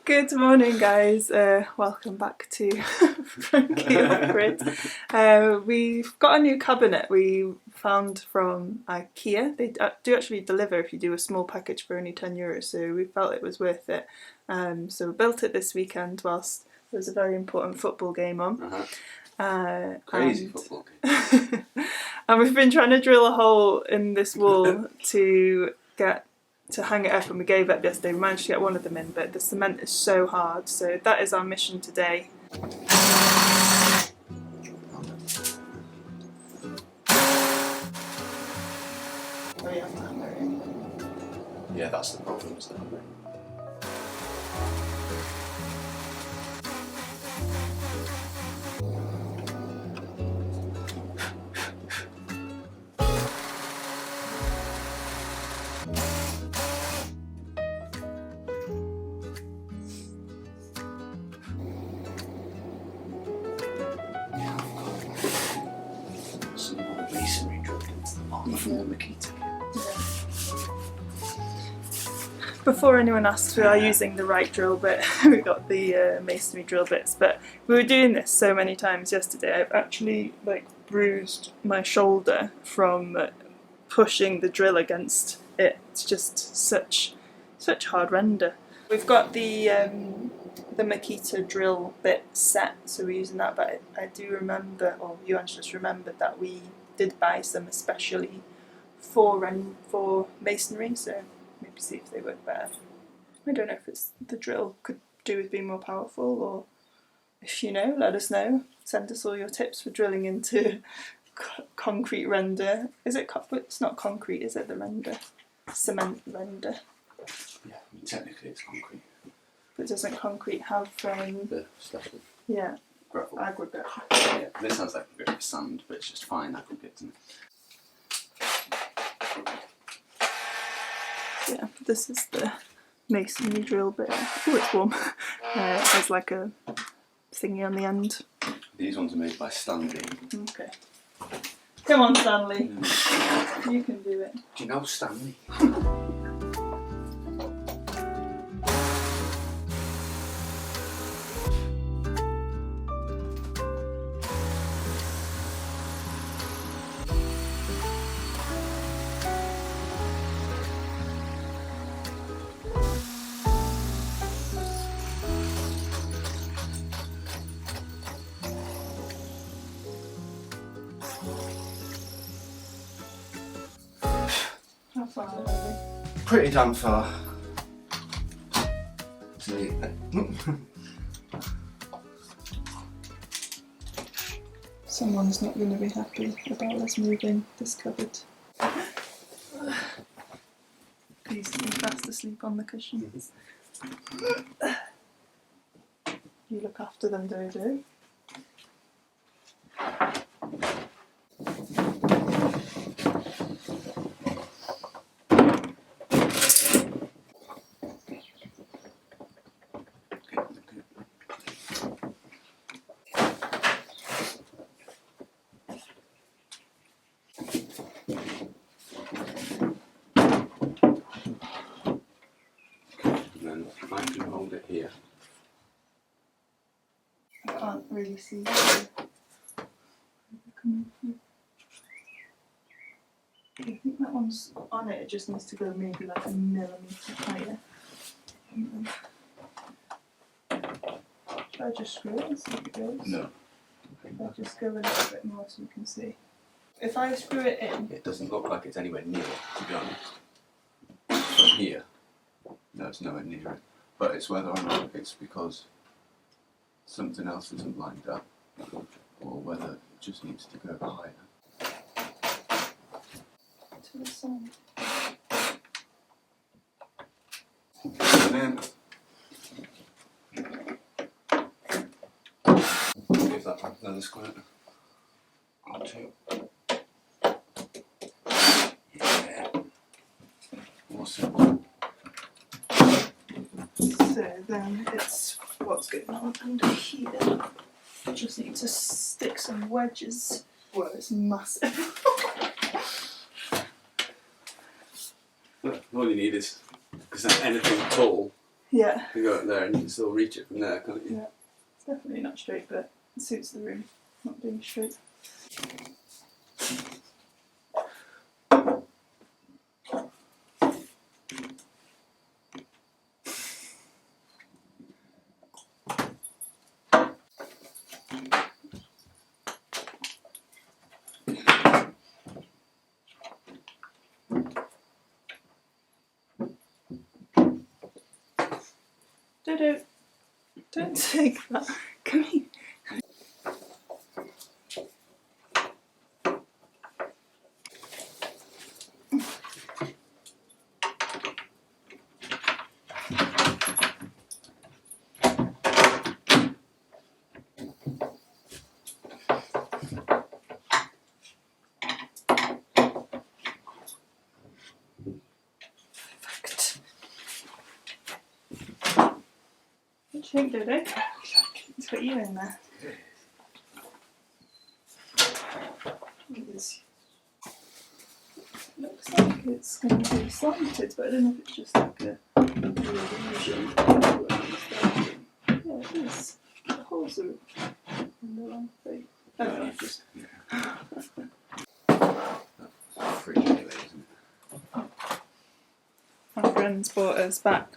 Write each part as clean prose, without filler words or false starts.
Good morning, guys. Welcome back to Frankie Off Grid. We've got a new cabinet we found from IKEA. They do actually deliver if you do a small package for only €10, so we felt it was worth it. So we built it this weekend whilst there was a very important football game on. Crazy football game. And we've been trying to drill a hole in this wall to hang it up, and we gave up yesterday. We managed to get one of them in, but the cement is so hard, so that is our mission today. Yeah, that's the problem, isn't it? Before anyone asks, we are using the right drill bit. We got the masonry drill bits, but we were doing this so many times yesterday. I've actually bruised my shoulder from pushing the drill against it. It's just such hard render. We've got the Makita drill bit set, so we're using that. But I do remember, or Iwan's just remembered, that we did buy some especially for masonry. So maybe see if they work better. I don't know if it's the drill could do with being more powerful, or if you know, let us know. Send us all your tips for drilling into concrete render. Is it? It's not concrete, is it? The render, cement render. Yeah, technically it's concrete. But doesn't concrete have the special? Yeah. Gravel. Aggregate. Yeah, this sounds like a bit of sand, but it's just fine aggregate, isn't it? Yeah, this is the masonry drill bit. Oh, it's warm. It has like a thingy on the end. These ones are made by Stanley. Okay. Come on, Stanley. You can do it. Do you know Stanley? How far are we? Pretty damn far. Someone's not going to be happy about us moving this cupboard. He's fast asleep on the cushions. You look after them, Dodo. here. I can't really see. I think that one's on it. It just needs to go maybe like a millimetre higher. Should I just screw it and see if it goes? No. I'll just go a little bit more so you can see. If I screw it in... It doesn't look like it's anywhere near it, to be honest. From here, no, it's nowhere near it. But it's whether or not it's because something else isn't lined up, or whether it just needs to go higher. To the side. And then give that another squirt. Or two. Yeah. Awesome. So then it's what's going on under here. I just need to stick some wedges. Well, it's massive. Look, all you need is, because anything tall, Yeah. you go up there and you can still reach it from there, can't you? Yeah. It's definitely not straight, but it suits the room, not being straight. Dodo, don't take that. Come here. Perfect. What do you think, Dodo? It's got you in there. Looks like it's going to be slanted, but I don't know if it's just like a illusion. Yeah, it is. The holes are in the wrong thing. Oh, no, just. That's free anyway, isn't it? My friends bought us back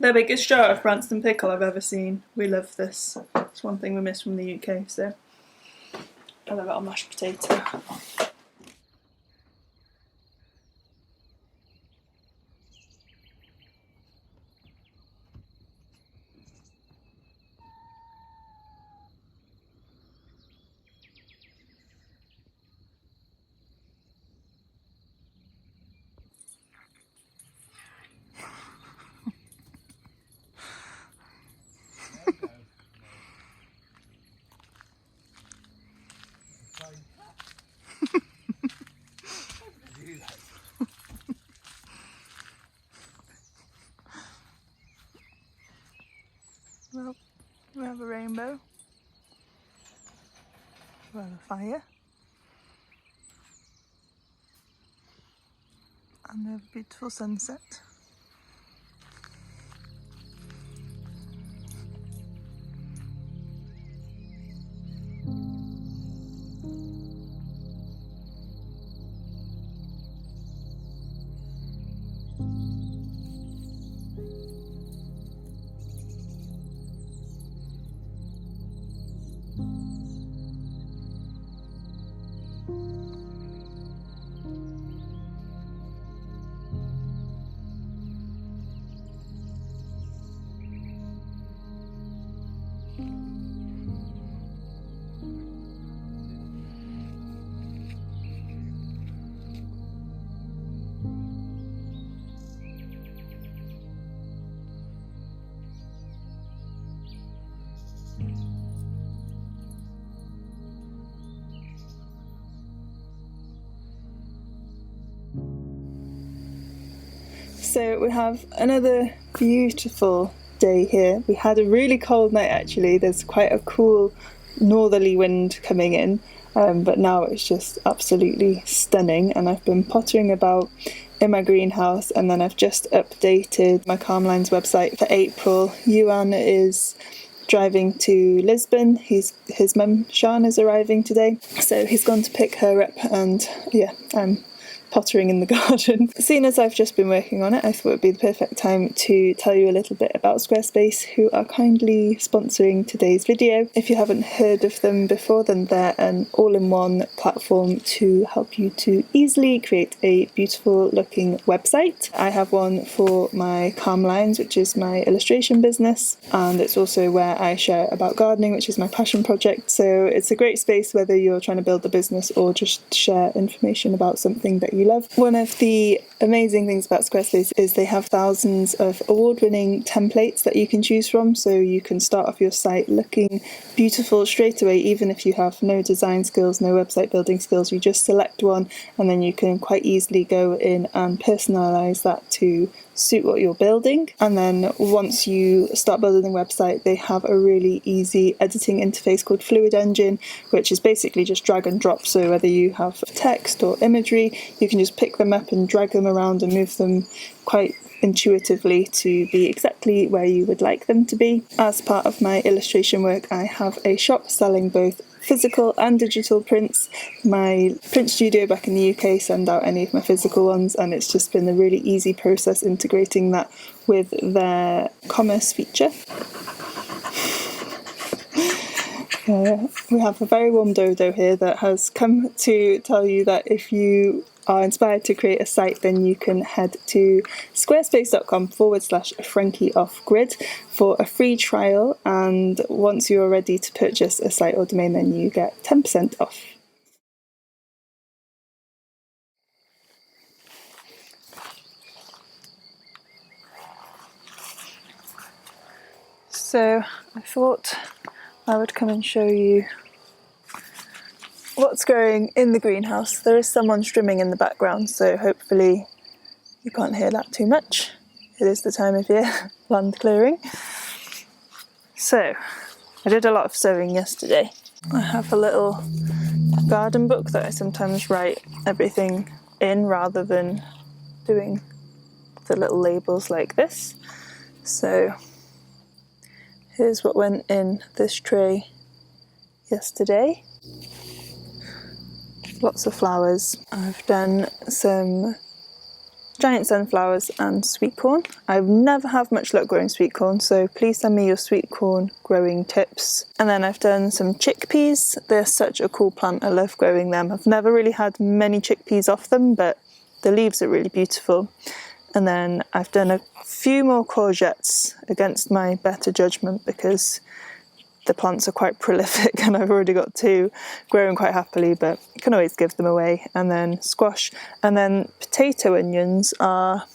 the biggest jar of Branston pickle I've ever seen. We love this. It's one thing we miss from the UK, so I love it on mashed potato. Well, we have a rainbow. We have a fire. And we have a beautiful sunset. So we have another beautiful day here. We had a really cold night actually. There's quite a cool northerly wind coming in, but now it's just absolutely stunning, and I've been pottering about in my greenhouse, and then I've just updated my Calm Lines website for April. Iwan is driving to Lisbon. His mum Sian is arriving today, so he's gone to pick her up, and yeah, I'm pottering in the garden. Seeing as I've just been working on it, I thought it would be the perfect time to tell you a little bit about Squarespace, who are kindly sponsoring today's video. If you haven't heard of them before, then they're an all-in-one platform to help you to easily create a beautiful looking website. I have one for my Calm Lines, which is my illustration business, and it's also where I share about gardening, which is my passion project. So it's a great space whether you're trying to build a business or just share information about something that you love. One of the amazing things about Squarespace is they have thousands of award-winning templates that you can choose from, so you can start off your site looking beautiful straight away, even if you have no design skills, no website building skills. You just select one, and then you can quite easily go in and personalize that to suit what you're building. And then once you start building the website, they have a really easy editing interface called Fluid Engine, which is basically just drag and drop. So whether you have text or imagery, you can just pick them up and drag them around and move them quite intuitively to be exactly where you would like them to be. As part of my illustration work, I have a shop selling both physical and digital prints. My print studio back in the UK send out any of my physical ones, and it's just been a really easy process integrating that with their commerce feature. We have a very warm dodo here that has come to tell you that if you are inspired to create a site, then you can head to squarespace.com/FrankieOffGrid for a free trial, and once you're ready to purchase a site or domain, then you get 10% off. So I thought I would come and show you what's growing in the greenhouse. There is someone strumming in the background, so hopefully you can't hear that too much. It is the time of year, land clearing. So, I did a lot of sewing yesterday. I have a little garden book that I sometimes write everything in rather than doing the little labels like this. So, here's what went in this tray yesterday. Lots of flowers. I've done some giant sunflowers and sweet corn. I've never had much luck growing sweet corn, so please send me your sweet corn growing tips. And then I've done some chickpeas. They're such a cool plant. I love growing them. I've never really had many chickpeas off them, but the leaves are really beautiful. And then I've done a few more courgettes against my better judgment because the plants are quite prolific and I've already got 2 growing quite happily, but you can always give them away. And then squash. And then potato onions are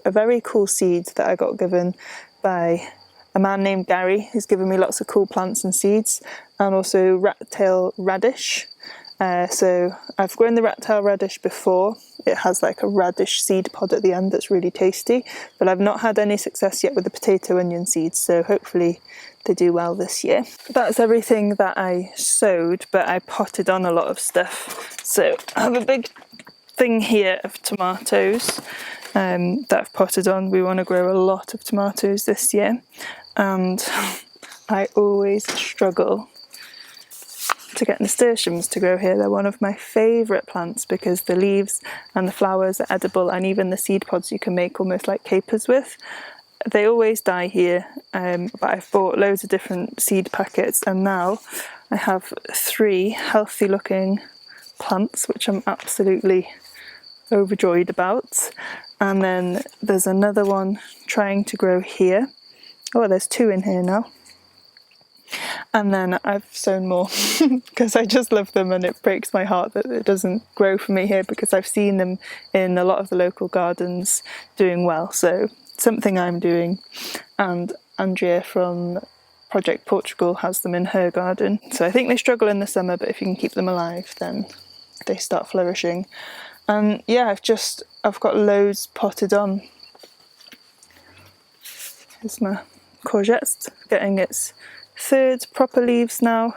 a very cool seed that I got given by a man named Gary, who's given me lots of cool plants and seeds, and also rat-tail radish. So I've grown the rat-tail radish before. It has like a radish seed pod at the end that's really tasty, but I've not had any success yet with the potato onion seeds, so hopefully they do well this year. That's everything that I sowed, but I potted on a lot of stuff. So I have a big thing here of tomatoes that I've potted on. We want to grow a lot of tomatoes this year, and I always struggle to get nasturtiums to grow here. They're one of my favourite plants because the leaves and the flowers are edible, and even the seed pods you can make almost like capers with. They always die here, but I've bought loads of different seed packets, and now I have 3 healthy looking plants, which I'm absolutely overjoyed about. And then there's another one trying to grow here. Oh, there's 2 in here now. And then I've sown more because I just love them, and it breaks my heart that it doesn't grow for me here because I've seen them in a lot of the local gardens doing well. So something I'm doing, and Andrea from Project Portugal has them in her garden. So I think they struggle in the summer, but if you can keep them alive, then they start flourishing. And yeah, I've got loads potted on. Here's my courgettes getting its 3rd proper leaves now.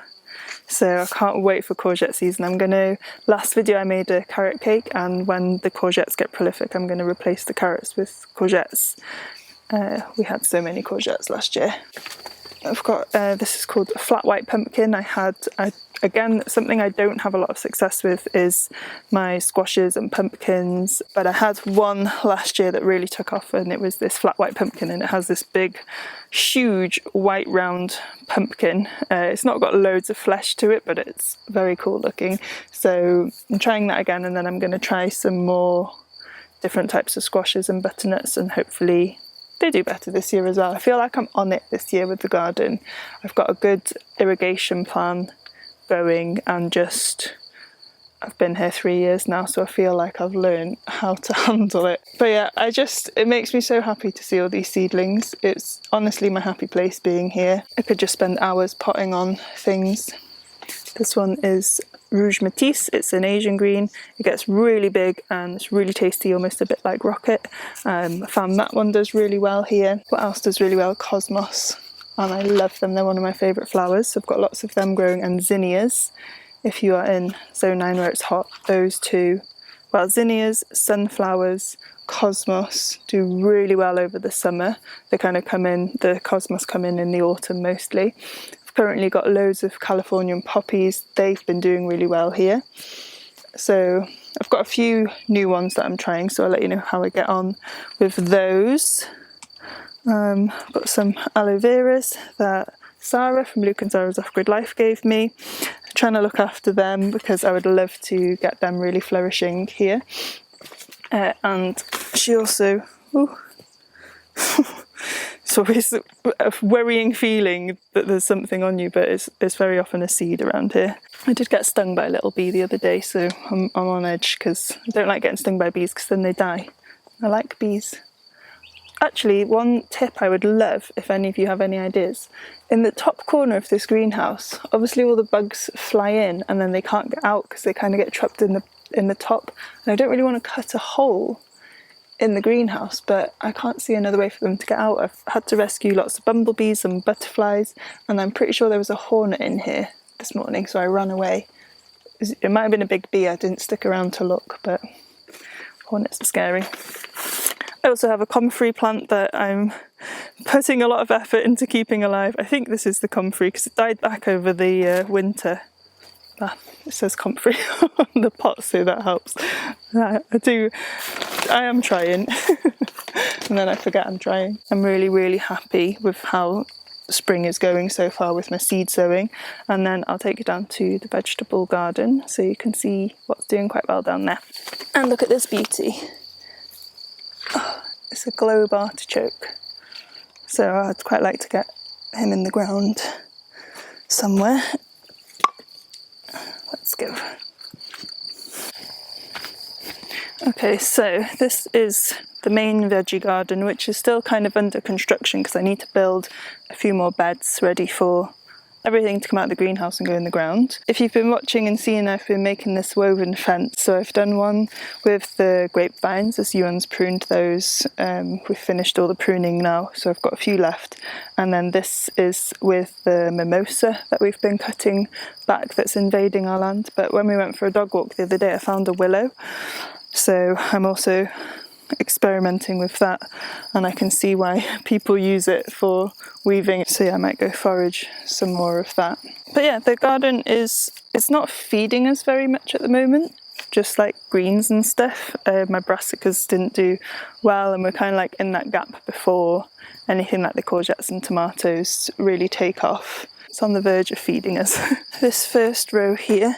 So I can't wait for courgette season. Last video I made a carrot cake, and when the courgettes get prolific, I'm going to replace the carrots with courgettes. We had so many courgettes last year. I've got, this is called flat white pumpkin. Again, something I don't have a lot of success with is my squashes and pumpkins, but I had one last year that really took off, and it was this flat white pumpkin, and it has this big, huge white round pumpkin. It's not got loads of flesh to it, but it's very cool looking. So I'm trying that again, and then I'm going to try some more different types of squashes and butternuts, and hopefully they do better this year as well. I feel like I'm on it this year with the garden. I've got a good irrigation plan going, and I've been here 3 years now, so I feel like I've learned how to handle it. But yeah, it makes me so happy to see all these seedlings. It's honestly my happy place being here. I could just spend hours potting on things. This one is Rouge Matisse. It's an Asian green. It gets really big and it's really tasty, almost a bit like rocket. I found that one does really well here. What else does really well? Cosmos. And I love them. They're one of my favourite flowers. So I've got lots of them growing, and zinnias. If you are in zone 9 where it's hot, those two, well, zinnias, sunflowers, cosmos do really well over the summer. The cosmos come in the autumn mostly. I've currently got loads of Californian poppies. They've been doing really well here. So I've got a few new ones that I'm trying, so I'll let you know how I get on with those. Got some aloe veras that Sarah from Luke and Sarah's Off-Grid Life gave me. I'm trying to look after them because I would love to get them really flourishing here. And she also, it's always a worrying feeling that there's something on you, but it's very often a seed around here. I did get stung by a little bee the other day, so I'm on edge because I don't like getting stung by bees because then they die. I like bees. Actually, one tip I would love, if any of you have any ideas, in the top corner of this greenhouse, obviously all the bugs fly in and then they can't get out because they kind of get trapped in the top. And I don't really want to cut a hole in the greenhouse, but I can't see another way for them to get out. I've had to rescue lots of bumblebees and butterflies, and I'm pretty sure there was a hornet in here this morning, so I ran away. It might have been a big bee, I didn't stick around to look, but hornets are scary. I also have a comfrey plant that I'm putting a lot of effort into keeping alive. I think this is the comfrey because it died back over the winter. It says comfrey on the pot, so that helps. I am trying and then I forget I'm trying. I'm really, really happy with how spring is going so far with my seed sowing, and then I'll take you down to the vegetable garden so you can see what's doing quite well down there. And look at this beauty. Oh, it's a globe artichoke, so I'd quite like to get him in the ground somewhere. Let's go. Okay, so this is the main veggie garden, which is still kind of under construction because I need to build a few more beds ready for everything to come out of the greenhouse and go in the ground. If you've been watching and seen, I've been making this woven fence. So I've done one with the grapevines as Iwan's pruned those. We've finished all the pruning now, so I've got a few left. And then this is with the mimosa that we've been cutting back that's invading our land. But when we went for a dog walk the other day, I found a willow. So I'm also experimenting with that, and I can see why people use it for weaving. So yeah, I might go forage some more of that. But yeah, the garden it's not feeding us very much at the moment, just like greens and stuff. My brassicas didn't do well, and we're kind of like in that gap before anything like the courgettes and tomatoes really take off. It's on the verge of feeding us. This first row here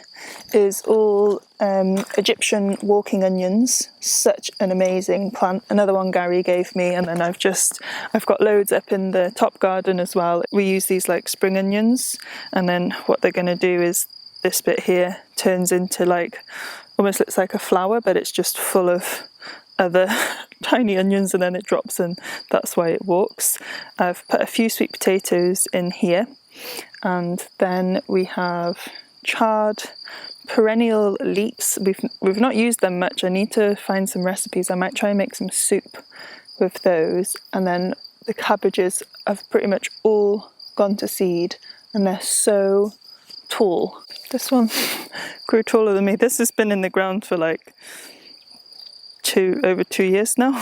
is all Egyptian walking onions. Such an amazing plant. Another one Gary gave me, and then I've got loads up in the top garden as well. We use these like spring onions, and then what they're going to do is this bit here turns into like, almost looks like a flower, but it's just full of other tiny onions, and then it drops, and that's why it walks. I've put a few sweet potatoes in here. And then we have charred perennial leeks. We've not used them much. I need to find some recipes. I might try and make some soup with those. And then the cabbages have pretty much all gone to seed, and they're so tall. This one grew taller than me. This has been in the ground for like over 2 years now.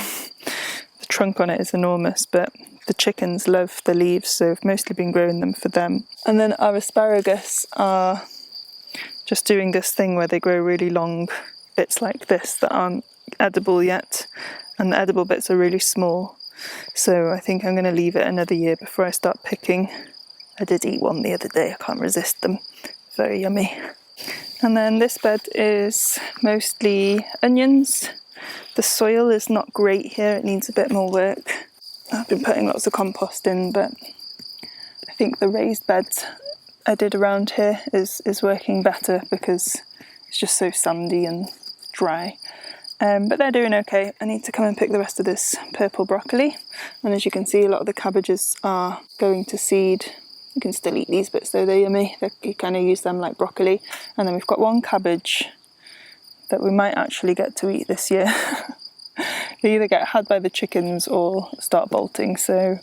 The trunk on it is enormous, but the chickens love the leaves, so I've mostly been growing them for them. And then our asparagus are just doing this thing where they grow really long bits like this that aren't edible yet, and the edible bits are really small. So I think I'm going to leave it another year before I start picking. I did eat one the other day, I can't resist them. Very yummy. And then this bed is mostly onions. The soil is not great here, it needs a bit more work. I've been putting lots of compost in, but I think the raised beds I did around here is working better because it's just so sandy and dry. But they're doing okay. I need to come and pick the rest of this purple broccoli. And as you can see, a lot of the cabbages are going to seed. You can still eat these bits though, they're yummy. You kind of use them like broccoli. And then we've got one cabbage that we might actually get to eat this year. They either get had by the chickens or start bolting. So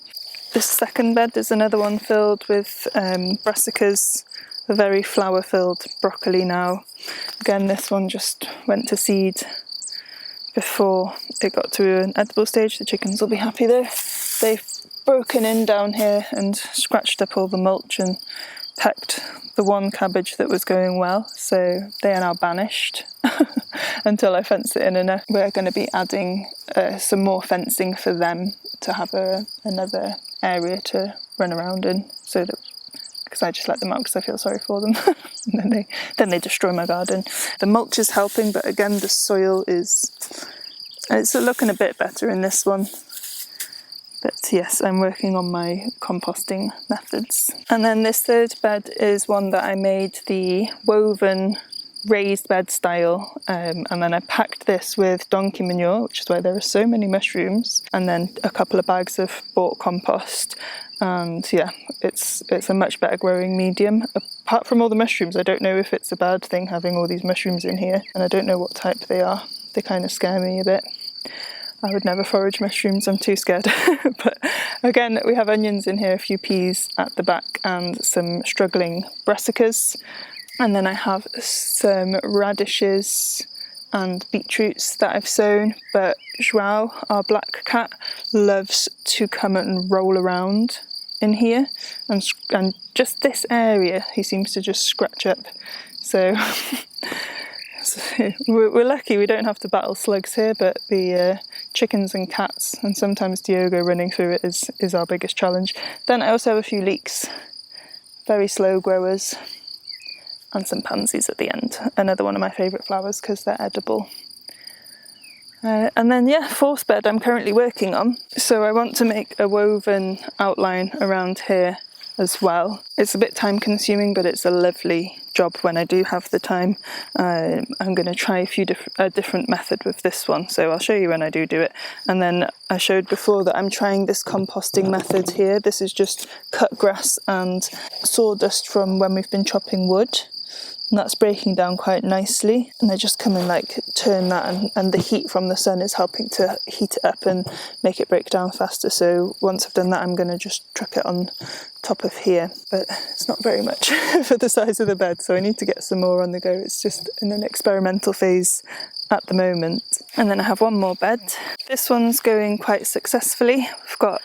this second bed is another one filled with brassicas, a very flower-filled broccoli now. Again, this one just went to seed before it got to an edible stage. The chickens will be happy though. They've broken in down here and scratched up all the mulch and pecked the one cabbage that was going well, so they are now banished until I fence it in enough. We're going to be adding some more fencing for them to have another area to run around in, so that, because I just let them out because I feel sorry for them. And then they destroy my garden. The mulch is helping, but again the soil it's looking a bit better in this one. But yes, I'm working on my composting methods. And then this third bed is one that I made the woven raised bed style, and then I packed this with donkey manure, which is why there are so many mushrooms, and then a couple of bags of bought compost. And yeah, it's a much better growing medium. Apart from all the mushrooms, I don't know if it's a bad thing having all these mushrooms in here, and I don't know what type they are. They kind of scare me a bit. I would never forage mushrooms, I'm too scared. But again, we have onions in here, a few peas at the back, and some struggling brassicas. And then I have some radishes and beetroots that I've sown, but Joao, our black cat, loves to come and roll around in here, and just this area he seems to just scratch up. So we're lucky we don't have to battle slugs here, but the chickens and cats, and sometimes Diogo running through it is our biggest challenge. Then I also have a few leeks, very slow growers, and some pansies at the end. Another one of my favourite flowers because they're edible. And then yeah, fourth bed I'm currently working on. So I want to make a woven outline around here as well. It's a bit time consuming, but it's a lovely job when I do have the time. I'm going to try a different method with this one, so I'll show you when I do it. And then I showed before that I'm trying this composting method here. This is just cut grass and sawdust from when we've been chopping wood. And that's breaking down quite nicely, and I just come and like turn that, and the heat from the sun is helping to heat it up and make it break down faster. So once I've done that, I'm going to just truck it on top of here, but it's not very much for the size of the bed, so I need to get some more on the go. It's just in an experimental phase at the moment. And then I have one more bed. This one's going quite successfully. We've got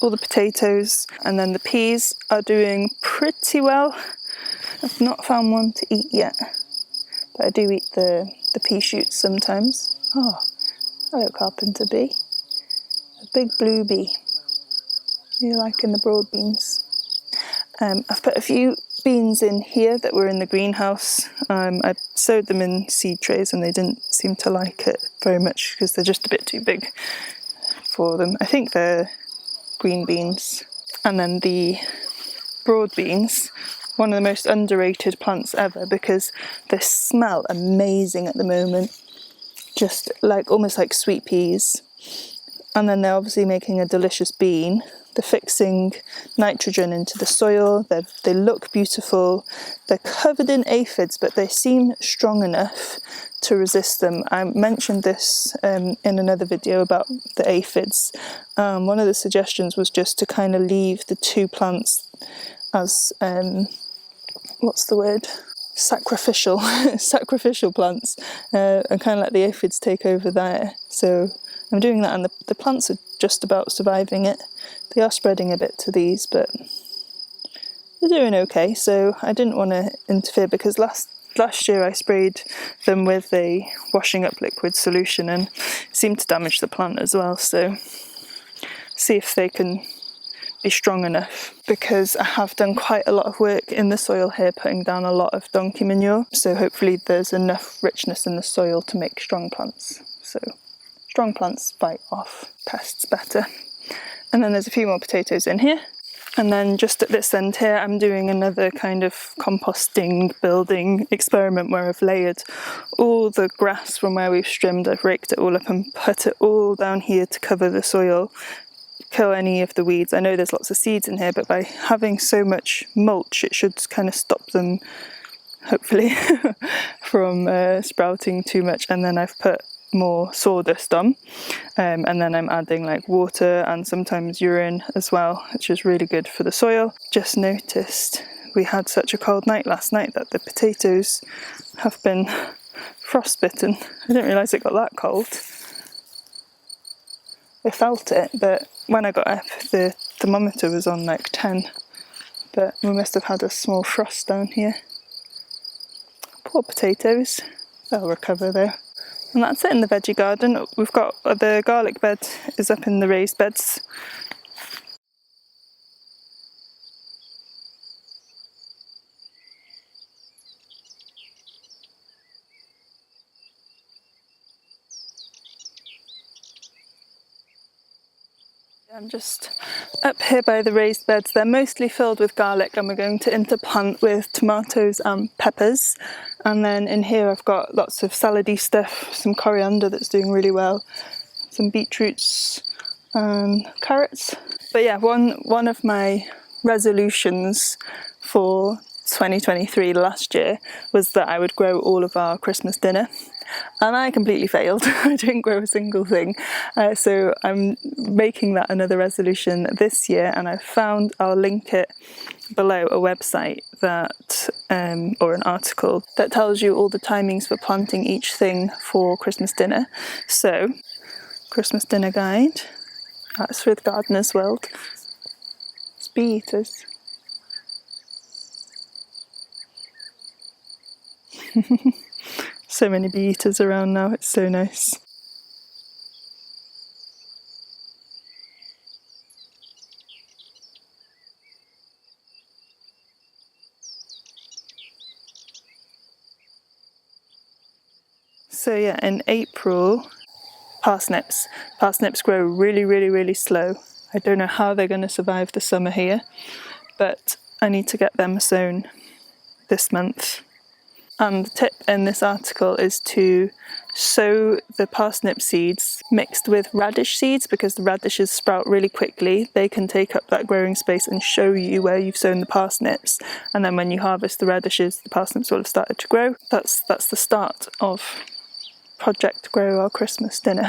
all the potatoes, and then the peas are doing pretty well. I've not found one to eat yet, but I do eat the pea shoots sometimes. Oh, hello carpenter bee. A big blue bee. You're liking the broad beans. I've put a few beans in here that were in the greenhouse. I sowed them in seed trays and they didn't seem to like it very much because they're just a bit too big for them. I think they're green beans. And then the broad beans, one of the most underrated plants ever because they smell amazing at the moment, just like almost like sweet peas. And then they're obviously making a delicious bean. They're fixing nitrogen into the soil. They look beautiful. They're covered in aphids, but they seem strong enough to resist them. I mentioned this in another video about the aphids. One of the suggestions was just to kind of leave the two plants as what's the word? Sacrificial plants, and kind of let the aphids take over there. So I'm doing that, and the plants are just about surviving it. They are spreading a bit to these, but they're doing okay. So I didn't want to interfere, because last year I sprayed them with a washing up liquid solution and it seemed to damage the plant as well. So see if they can be strong enough, because I have done quite a lot of work in the soil here, putting down a lot of donkey manure, so hopefully there's enough richness in the soil to make strong plants. So strong plants fight off pests better. And then there's a few more potatoes in here, and then just at this end here I'm doing another kind of composting building experiment where I've layered all the grass from where we've trimmed. I've raked it all up and put it all down here to cover the soil, kill any of the weeds. I know there's lots of seeds in here, but by having so much mulch it should kind of stop them, hopefully, from sprouting too much. And then I've put more sawdust on, and then I'm adding like water and sometimes urine as well, which is really good for the soil. Just noticed we had such a cold night last night that the potatoes have been frostbitten. I didn't realise it got that cold. I felt it, but when I got up the thermometer was on like 10, but we must have had a small frost down here. Poor potatoes, they'll recover though. And that's it in the veggie garden. We've got the garlic bed is up in the raised beds. I'm just up here by the raised beds. They're mostly filled with garlic, and we're going to interplant with tomatoes and peppers. And then in here I've got lots of salady stuff, some coriander that's doing really well, some beetroots and carrots. But yeah, one of my resolutions for 2023 last year was that I would grow all of our Christmas dinner, and I completely failed. I didn't grow a single thing, so I'm making that another resolution this year, and I'll link it below, a website that or an article that tells you all the timings for planting each thing for Christmas dinner. So Christmas dinner guide, that's with Gardener's World. It's bee eaters. So many bee eaters around now, it's so nice. So yeah, in April, parsnips grow really slow. I don't know how they're going to survive the summer here, but I need to get them sown this month. And the tip in this article is to sow the parsnip seeds mixed with radish seeds, because the radishes sprout really quickly. They can take up that growing space and show you where you've sown the parsnips. And then when you harvest the radishes, the parsnips will have started to grow. That's the start of Project Grow Our Christmas Dinner.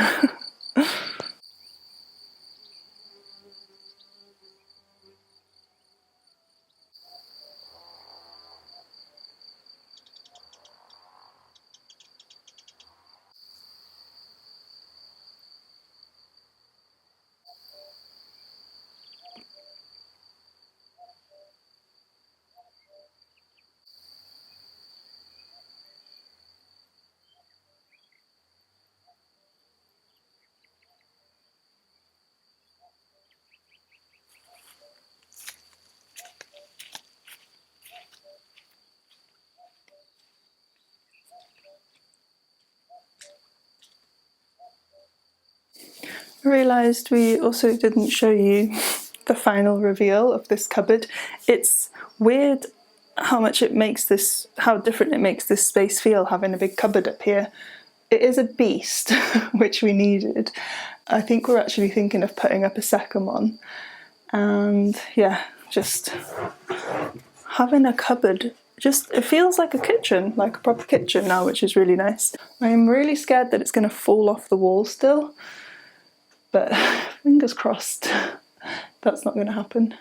I realised we also didn't show you the final reveal of this cupboard. It's weird how different it makes this space feel, having a big cupboard up here. It is a beast, which we needed. I think we're actually thinking of putting up a second one. And yeah, just having a cupboard, it feels like a kitchen, like a proper kitchen now, which is really nice. I'm really scared that it's going to fall off the wall still, but fingers crossed that's not going to happen.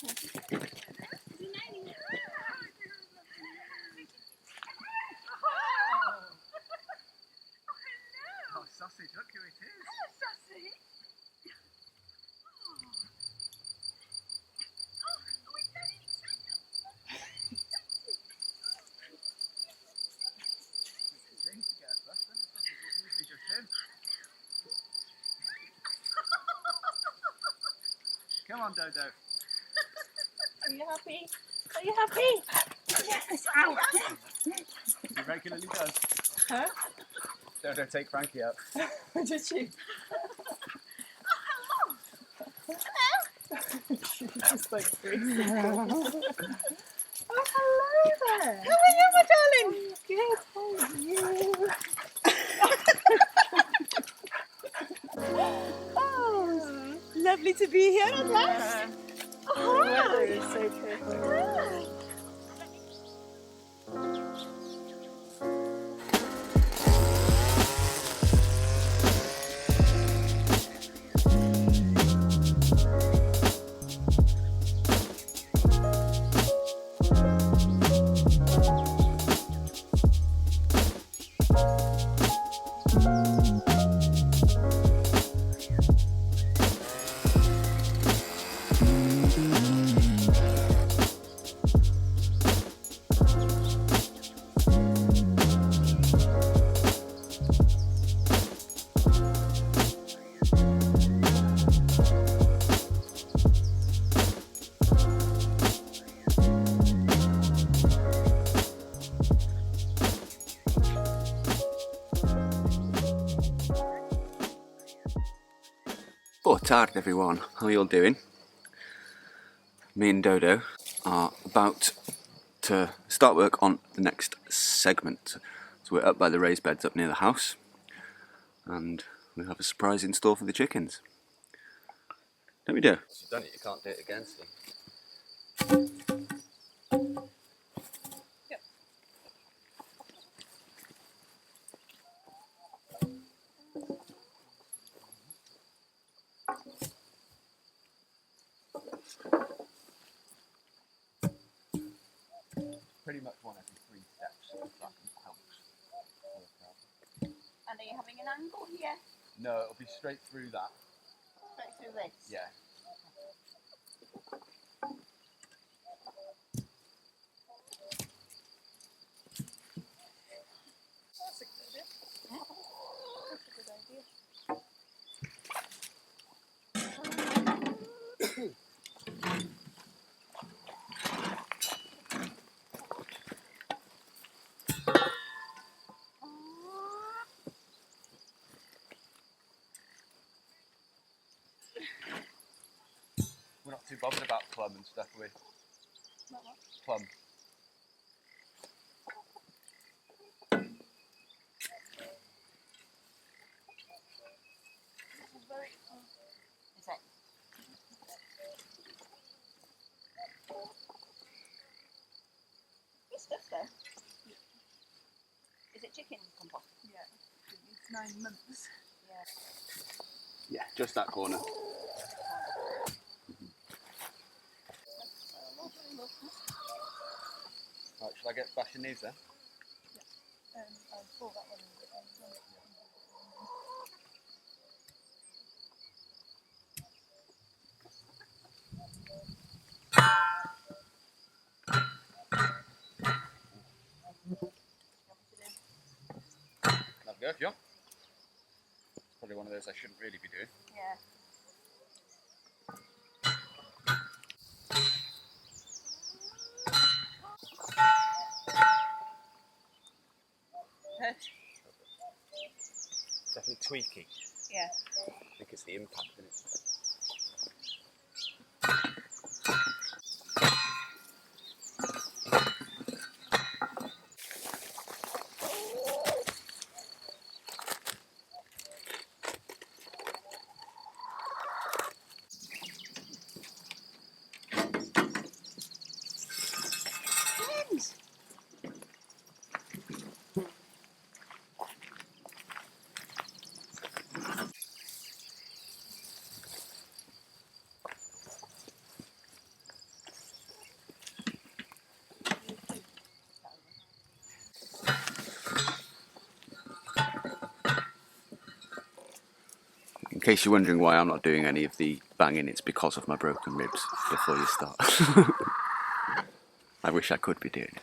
Oh, sausage, look who it is. Come on, Dodo. Are you happy? Are you happy? Yes! Ow! He regularly does. Huh? Dodo, take Frankie out. Did she? She just like breaks the Oh, hello there! How are you, my darling? Good, how are you? Oh, lovely to be here at last. The weather is so perfect. Boa tarde, everyone. How are you all doing? Me and Dodo are about to start work on the next segment. So we're up by the raised beds up near the house, and we have a surprise in store for the chickens. Don't we, do? You've done it, you can't do it again, Steve. Pretty much one every 3 steps, so that helps. And are you having an angle here? No, it'll be straight through that. Straight through this? Yeah. That's a good idea. That's a good idea. We're not too bothered about plum and stuff, are we? Not what? Plum. Is it? Good stuff though. Is it chicken compost? Yeah. It needs 9 months. Yeah. Yeah, just that corner. Right, shall I get bashing these then? I'll pull that one in. Have a go if you want. It's probably one of those I shouldn't really be doing. Yeah. Definitely tweaky. Yeah. I think it's the impact in it. Friends. case you're wondering why I'm not doing any of the banging, it's because of my broken ribs before you start. I wish I could be doing it.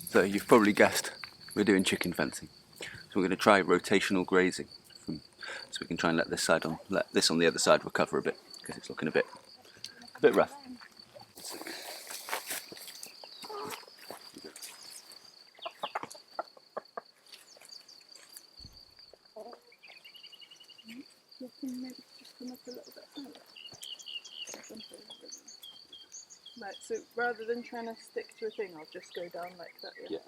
So you've probably guessed we're doing chicken fencing. So we're going to try rotational grazing, so we can try and let this on the other side recover a bit, because it's looking a bit rough. Right, so rather than trying to stick to a thing, I'll just go down like that, yeah?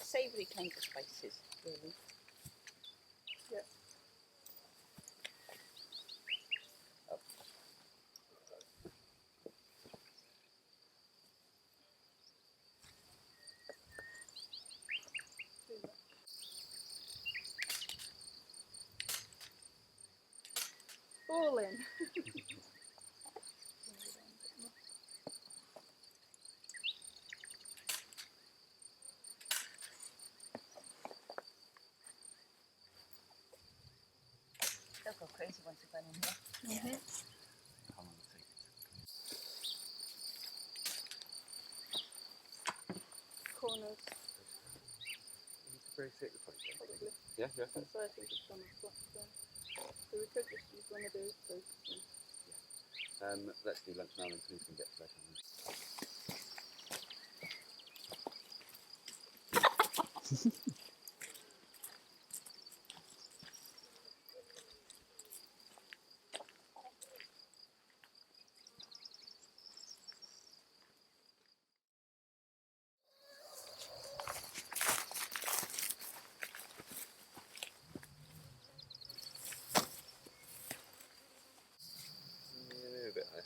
Savoury kind of spices, really. Yeah. All in. They'll go crazy once they've been in here. Mm-hmm. Corners. Probably. Yeah, That's why I think it's on the flat there. So we could just use one of those focuses. let's do lunch now and please can get to bed. A bit higher.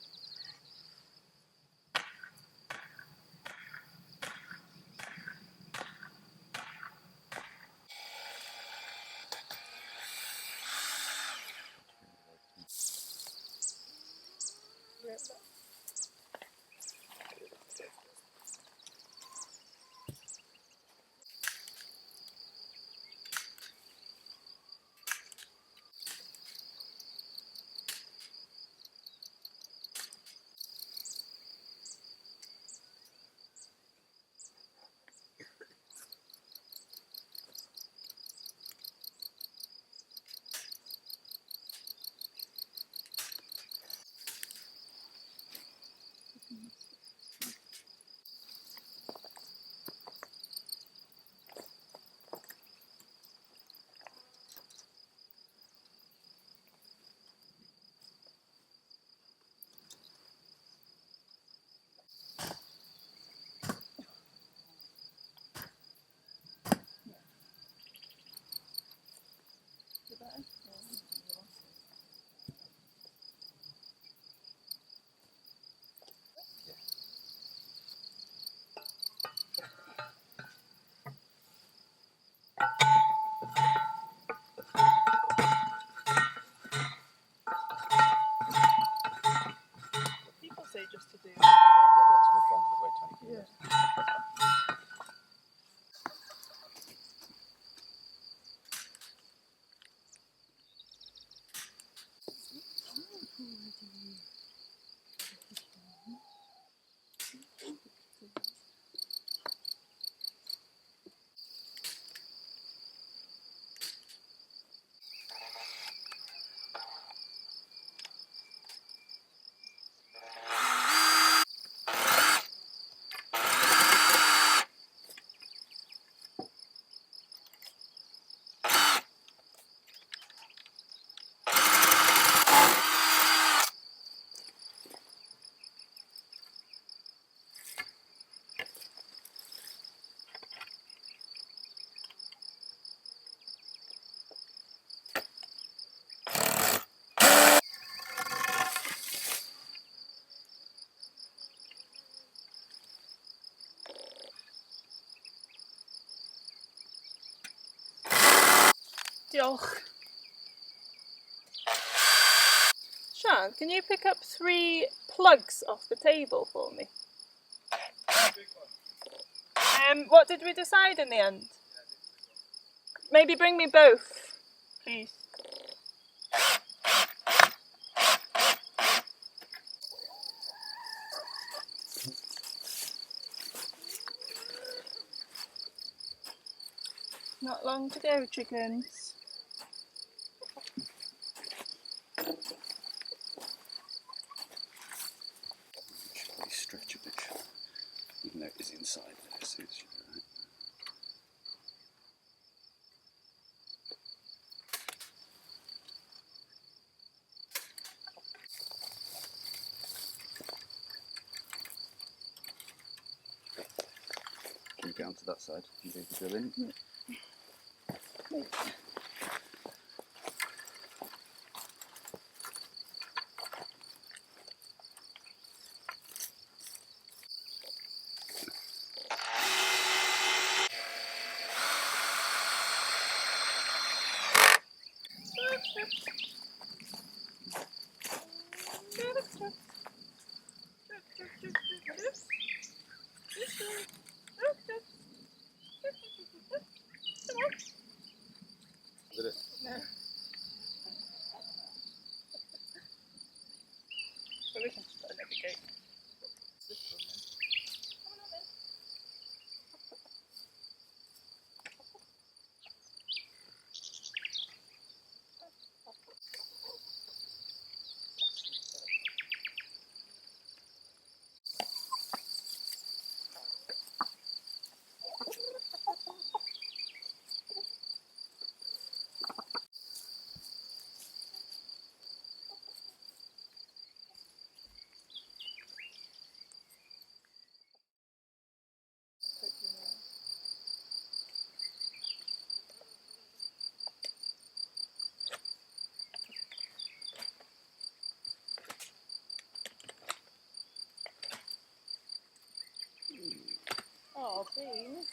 Yeah. People say just to do. That's with ones that weigh 20 kilos. Yeah. Diolch. Sean, can you pick up 3 plugs off the table for me? What did we decide in the end? Maybe bring me both, please. Not long to go, chickens. Should probably stretch a bit, even though it is inside there, so it should be right. Can you get onto that side? Can you do the drill in? Did it? No. But we can just put another gate. Oh, beans.